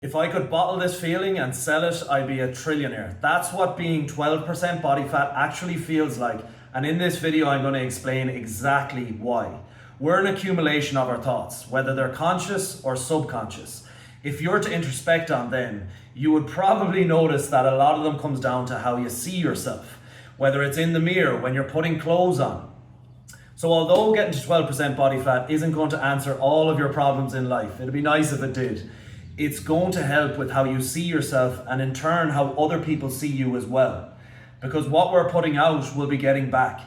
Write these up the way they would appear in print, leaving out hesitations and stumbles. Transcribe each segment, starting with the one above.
If I could bottle this feeling and sell it, I'd be a trillionaire. That's what being 12% body fat actually feels like. And in this video, I'm going to explain exactly why. We're an accumulation of our thoughts, whether they're conscious or subconscious. If you're to introspect on them, you would probably notice that a lot of them comes down to how you see yourself, whether it's in the mirror, when you're putting clothes on. So although getting to 12% body fat isn't going to answer all of your problems in life, it'd be nice if it did. It's going to help with how you see yourself and in turn how other people see you as well. Because what we're putting out will be getting back.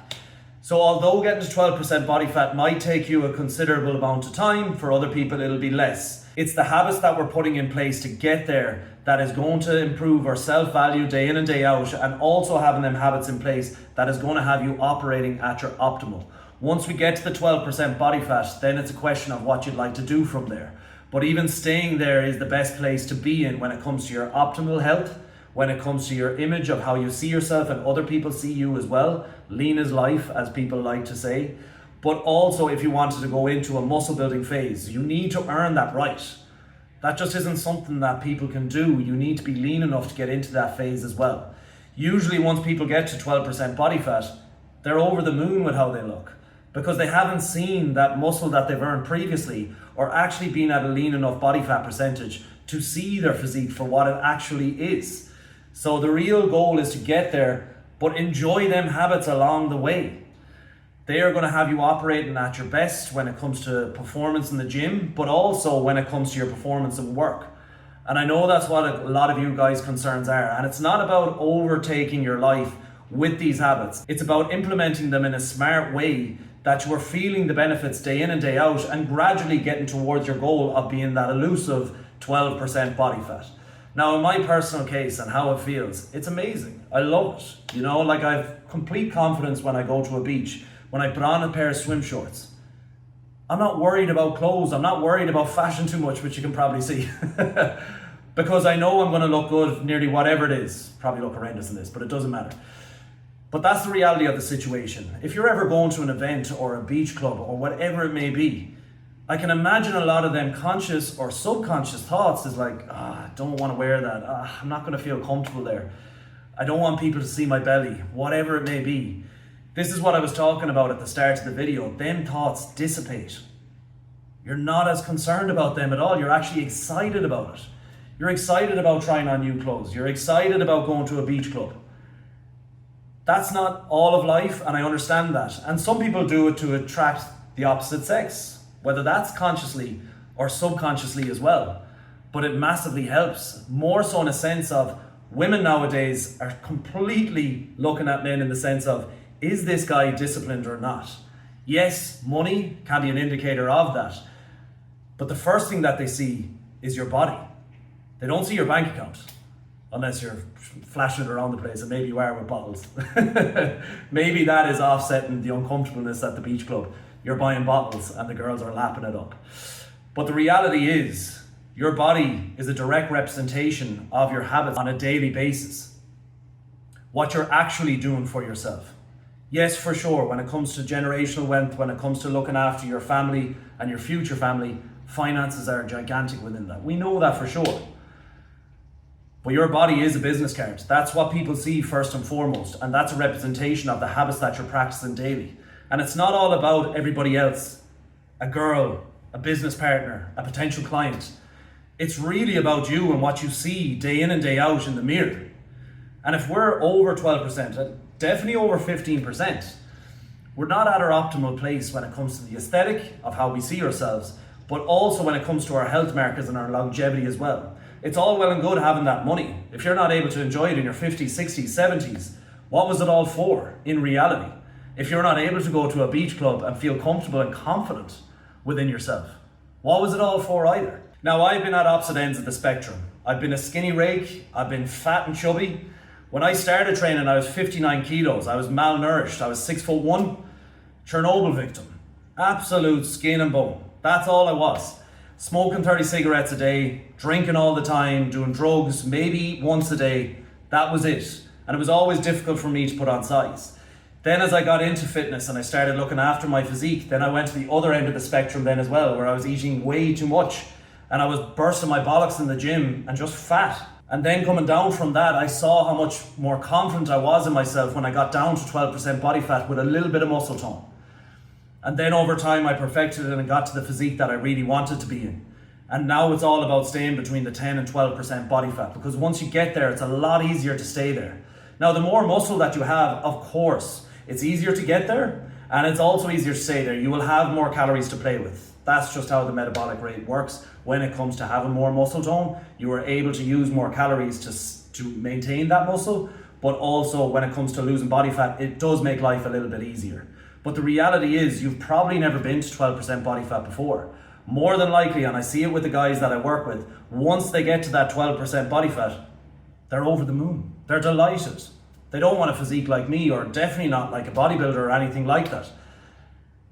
So although getting to 12% body fat might take you a considerable amount of time, for other people it'll be less. It's the habits that we're putting in place to get there that is going to improve our self-value day in and day out, and also having them habits in place that is going to have you operating at your optimal. Once we get to the 12% body fat, then it's a question of what you'd like to do from there. But even staying there is the best place to be in when it comes to your optimal health, when it comes to your image of how you see yourself and other people see you as well. Lean is life, as people like to say. But also if you wanted to go into a muscle building phase, you need to earn that right. That just isn't something that people can do. You need to be lean enough to get into that phase as well. Usually once people get to 12% body fat, they're over the moon with how they look, because they haven't seen that muscle that they've earned previously or actually been at a lean enough body fat percentage to see their physique for what it actually is. So the real goal is to get there, but enjoy them habits along the way. They are going to have you operating at your best when it comes to performance in the gym, but also when it comes to your performance at work. And I know that's what a lot of you guys' concerns are. And it's not about overtaking your life with these habits. It's about implementing them in a smart way that you are feeling the benefits day in and day out and gradually getting towards your goal of being that elusive 12% body fat. Now in my personal case and how it feels, it's amazing. I love it. You know, like I have complete confidence when I go to a beach, when I put on a pair of swim shorts. I'm not worried about clothes. I'm not worried about fashion too much, which you can probably see. Because I know I'm going to look good nearly whatever it is. Probably look horrendous in this, but it doesn't matter. But that's the reality of the situation. If you're ever going to an event or a beach club or whatever it may be, I can imagine a lot of them conscious or subconscious thoughts is like, I don't want to wear that. I'm not going to feel comfortable there. I don't want people to see my belly, whatever it may be. This is what I was talking about at the start of the video. Them thoughts dissipate. You're not as concerned about them at all. You're actually excited about it. You're excited about trying on new clothes. You're excited about going to a beach club. That's not all of life, and I understand that. And some people do it to attract the opposite sex, whether that's consciously or subconsciously as well. But it massively helps, more so in a sense of women nowadays are completely looking at men in the sense of, is this guy disciplined or not? Yes, money can be an indicator of that. But the first thing that they see is your body. They don't see your bank account. Unless you're flashing it around the place, and maybe you are with bottles. Maybe that is offsetting the uncomfortableness at the beach club. You're buying bottles and the girls are lapping it up. But the reality is, your body is a direct representation of your habits on a daily basis. What you're actually doing for yourself. Yes, for sure, when it comes to generational wealth, when it comes to looking after your family and your future family, finances are gigantic within that. We know that for sure. But your body is a business card. That's what people see first and foremost. And that's a representation of the habits that you're practicing daily. And it's not all about everybody else, a girl, a business partner, a potential client. It's really about you and what you see day in and day out in the mirror. And if we're over 12%, definitely over 15%, we're not at our optimal place when it comes to the aesthetic of how we see ourselves, but also when it comes to our health markers and our longevity as well. It's all well and good having that money. If you're not able to enjoy it in your 50s, 60s, 70s, what was it all for in reality? If you're not able to go to a beach club and feel comfortable and confident within yourself, what was it all for either? Now, I've been at opposite ends of the spectrum. I've been a skinny rake. I've been fat and chubby. When I started training, I was 59 kilos. I was malnourished. I was 6'1", Chernobyl victim. Absolute skin and bone. That's all I was. Smoking 30 cigarettes a day, drinking all the time, doing drugs, maybe once a day. That was it. And it was always difficult for me to put on size. Then as I got into fitness and I started looking after my physique, then I went to the other end of the spectrum then as well, where I was eating way too much and I was bursting my bollocks in the gym and just fat. And then coming down from that, I saw how much more confident I was in myself when I got down to 12% body fat with a little bit of muscle tone. And then over time, I perfected it and got to the physique that I really wanted to be in. And now it's all about staying between the 10 and 12% body fat, because once you get there, it's a lot easier to stay there. Now, the more muscle that you have, of course, it's easier to get there, and it's also easier to stay there. You will have more calories to play with. That's just how the metabolic rate works. When it comes to having more muscle tone, you are able to use more calories to maintain that muscle, but also when it comes to losing body fat, it does make life a little bit easier. But the reality is, you've probably never been to 12% body fat before. More than likely, and I see it with the guys that I work with, once they get to that 12% body fat, they're over the moon. They're delighted. They don't want a physique like me, or definitely not like a bodybuilder or anything like that.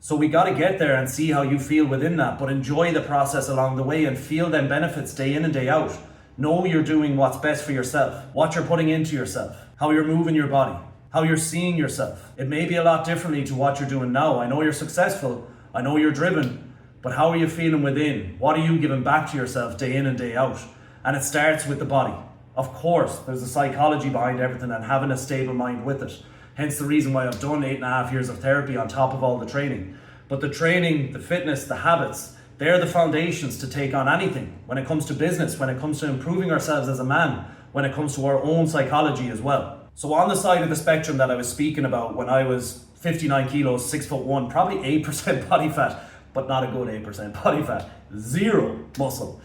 So we got to get there and see how you feel within that, but enjoy the process along the way and feel them benefits day in and day out. Know you're doing what's best for yourself, what you're putting into yourself, how you're moving your body, how you're seeing yourself. It may be a lot differently to what you're doing now. I know you're successful, I know you're driven, but how are you feeling within? What are you giving back to yourself day in and day out? And it starts with the body. Of course, there's a psychology behind everything and having a stable mind with it. Hence the reason why I've done 8.5 years of therapy on top of all the training. But the training, the fitness, the habits, they're the foundations to take on anything. When it comes to business, when it comes to improving ourselves as a man, when it comes to our own psychology as well. So on the side of the spectrum that I was speaking about, when I was 59 kilos, 6'1", probably 8% body fat, but not a good 8% body fat, zero muscle.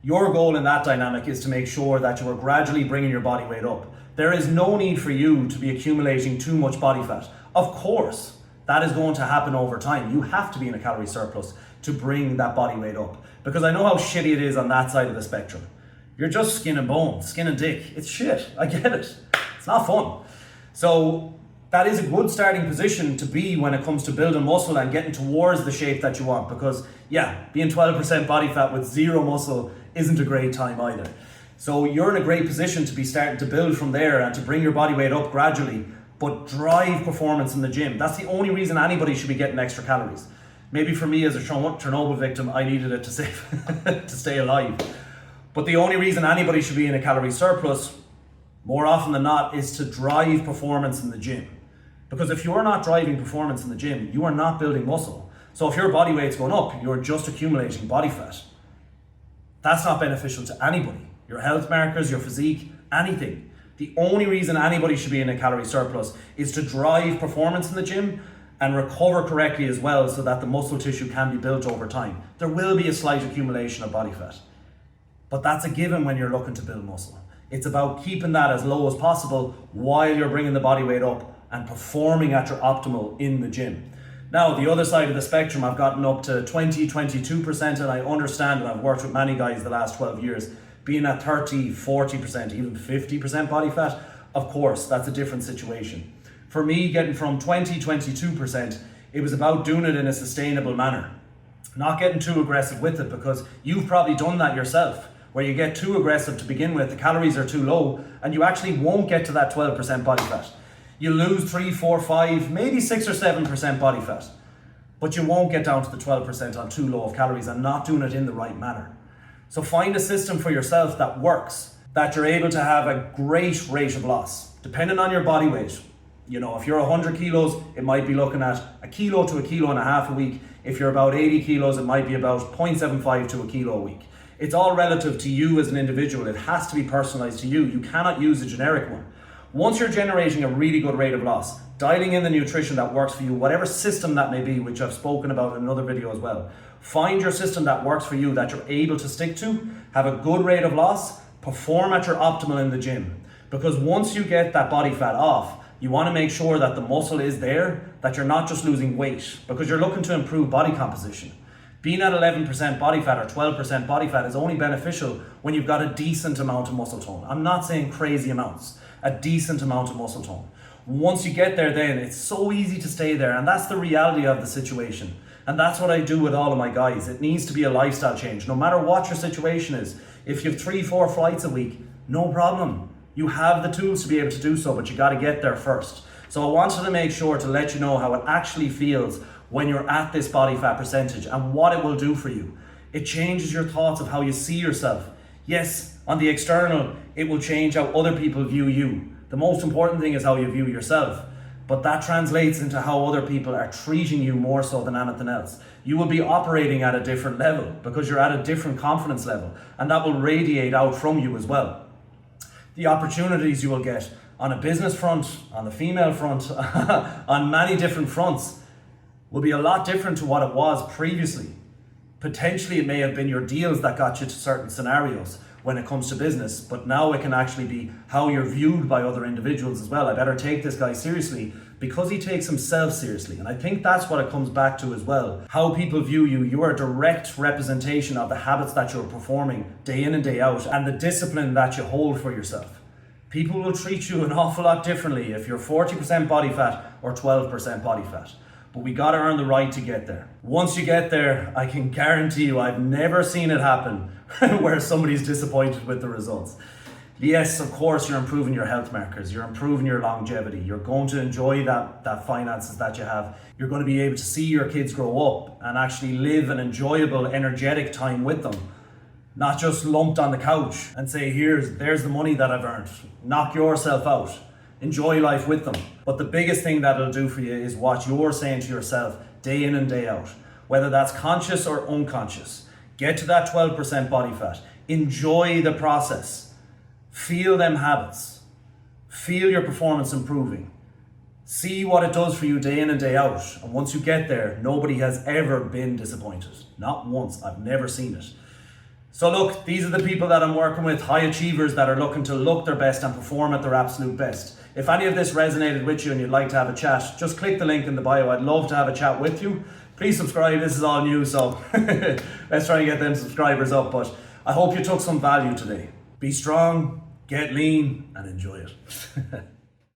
Your goal in that dynamic is to make sure that you are gradually bringing your body weight up. There is no need for you to be accumulating too much body fat. Of course, that is going to happen over time. You have to be in a calorie surplus to bring that body weight up. Because I know how shitty it is on that side of the spectrum. You're just skin and bone, skin and dick. It's shit, I get it. It's not fun. So that is a good starting position to be when it comes to building muscle and getting towards the shape that you want. Because yeah, being 12% body fat with zero muscle isn't a great time either. So you're in a great position to be starting to build from there and to bring your body weight up gradually, but drive performance in the gym. That's the only reason anybody should be getting extra calories. Maybe for me as a Chernobyl victim, I needed it to stay alive. But the only reason anybody should be in a calorie surplus, more often than not, is to drive performance in the gym. Because if you're not driving performance in the gym, you are not building muscle. So if your body weight's going up, you're just accumulating body fat. That's not beneficial to anybody. Your health markers, your physique, anything. The only reason anybody should be in a calorie surplus is to drive performance in the gym and recover correctly as well, so that the muscle tissue can be built over time. There will be a slight accumulation of body fat, but that's a given when you're looking to build muscle. It's about keeping that as low as possible while you're bringing the body weight up and performing at your optimal in the gym. Now, the other side of the spectrum, I've gotten up to 22%, and I understand, and I've worked with many guys the last 12 years, being at 30, 40%, even 50% body fat. Of course, that's a different situation. For me, getting from 22%, it was about doing it in a sustainable manner. Not getting too aggressive with it, because you've probably done that yourself, where you get too aggressive to begin with, the calories are too low, and you actually won't get to that 12% body fat. You lose 3, 4, 5, maybe 6 or 7% body fat, but you won't get down to the 12% on too low of calories and not doing it in the right manner. So find a system for yourself that works, that you're able to have a great rate of loss, depending on your body weight. You know, if you're 100 kilos, it might be looking at 1 kilo to 1.5 kilos a week. If you're about 80 kilos, it might be about 0.75 to 1 kilo a week. It's all relative to you as an individual. It has to be personalized to you. You cannot use a generic one. Once you're generating a really good rate of loss, dialing in the nutrition that works for you, whatever system that may be, which I've spoken about in another video as well, find your system that works for you, that you're able to stick to, have a good rate of loss, perform at your optimal in the gym. Because once you get that body fat off, you want to make sure that the muscle is there, that you're not just losing weight, because you're looking to improve body composition. Being at 11% body fat or 12% body fat is only beneficial when you've got a decent amount of muscle tone. I'm not saying crazy amounts, a decent amount of muscle tone. Once you get there, then it's so easy to stay there, and that's the reality of the situation. And that's what I do with all of my guys. It needs to be a lifestyle change, no matter what your situation is. If you have 3, 4 flights a week, no problem. You have the tools to be able to do so, but you got to get there first. So I wanted to make sure to let you know how it actually feels when you're at this body fat percentage and what it will do for you. It changes your thoughts of how you see yourself. Yes, on the external, it will change how other people view you. The most important thing is how you view yourself. But that translates into how other people are treating you more so than anything else. You will be operating at a different level because you're at a different confidence level, and that will radiate out from you as well. The opportunities you will get on a business front, on the female front, on many different fronts will be a lot different to what it was previously. Potentially it may have been your deals that got you to certain scenarios when it comes to business, but now it can actually be how you're viewed by other individuals as well. I better take this guy seriously because he takes himself seriously. And I think that's what it comes back to as well. How people view you, you are a direct representation of the habits that you're performing day in and day out and the discipline that you hold for yourself. People will treat you an awful lot differently if you're 40% body fat or 12% body fat. But we gotta earn the right to get there. Once you get there, I can guarantee you I've never seen it happen where somebody's disappointed with the results. Yes, of course, you're improving your health markers, you're improving your longevity, you're going to enjoy that finances that you have. You're going to be able to see your kids grow up and actually live an enjoyable, energetic time with them. Not just lumped on the couch and say, there's the money that I've earned. Knock yourself out. Enjoy life with them. But the biggest thing that it'll do for you is what you're saying to yourself day in and day out, whether that's conscious or unconscious. Get to that 12% body fat. Enjoy the process. Feel them habits. Feel your performance improving. See what it does for you day in and day out. And once you get there, nobody has ever been disappointed. Not once. I've never seen it. So look, these are the people that I'm working with, high achievers that are looking to look their best and perform at their absolute best. If any of this resonated with you and you'd like to have a chat, just click the link in the bio. I'd love to have a chat with you. Please subscribe. This is all new, so let's try and get them subscribers up. But I hope you took some value today. Be strong, get lean, and enjoy it.